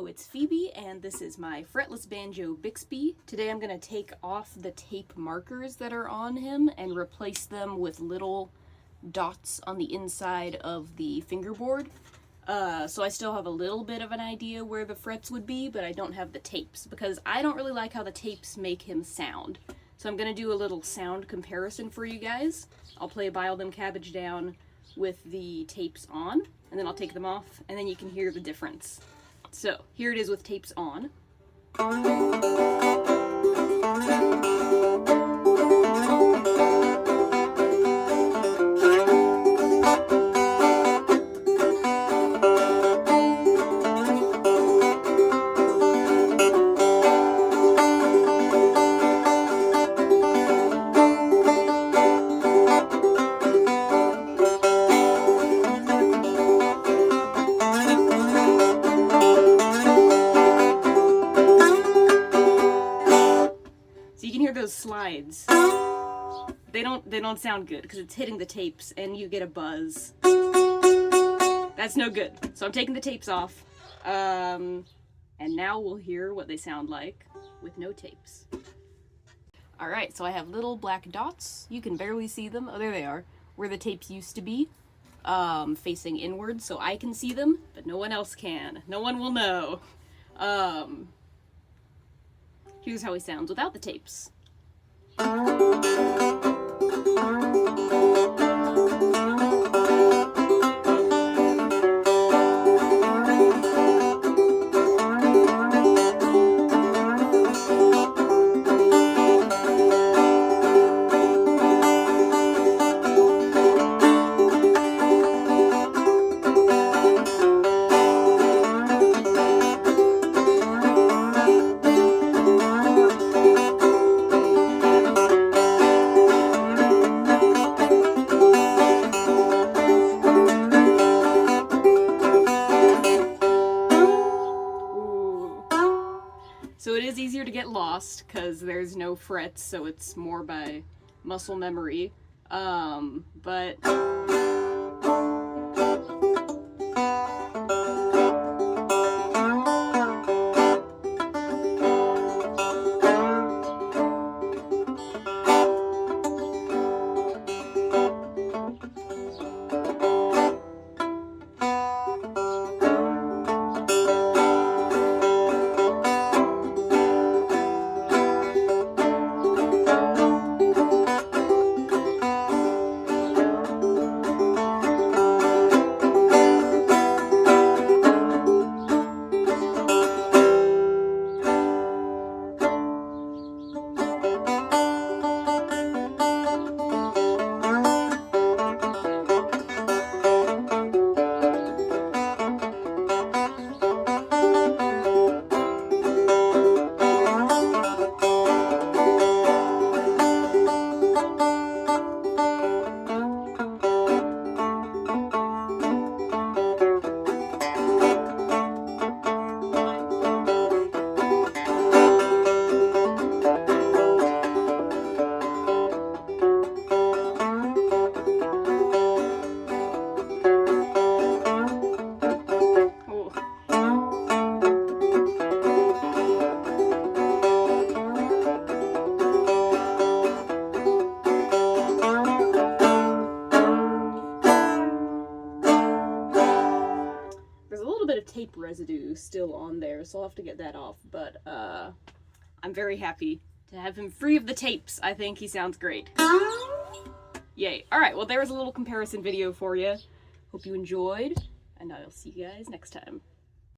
Hello, it's Phoebe, and this is my fretless banjo Bixby. Today I'm going to take off the tape markers that are on him and replace them with little dots on the inside of the fingerboard. So I still have a little bit of an idea where the frets would be, but I don't have the tapes, because I don't really like how the tapes make him sound. So I'm going to do a little sound comparison for you guys. I'll play Bile Them Cabbage Down with the tapes on, and then I'll take them off, and then you can hear the difference. So, here it is with tapes on. So you can hear those slides. They don't sound good because it's hitting the tapes and you get a buzz. That's no good. So I'm taking the tapes off. And now we'll hear what they sound like with no tapes. Alright, so I have little black dots. You can barely see them. Oh, there they are. Where the tapes used to be. Facing inward, so I can see them, but no one else can. No one will know. Here's how he sounds without the tapes. So it is easier to get lost because there's no frets, so it's more by muscle memory. But bit of tape residue still on there, so I'll have to get that off, but I'm very happy to have him free of the tapes. I think he sounds great. Yay. Alright, well there was a little comparison video for you. Hope you enjoyed, and I'll see you guys next time.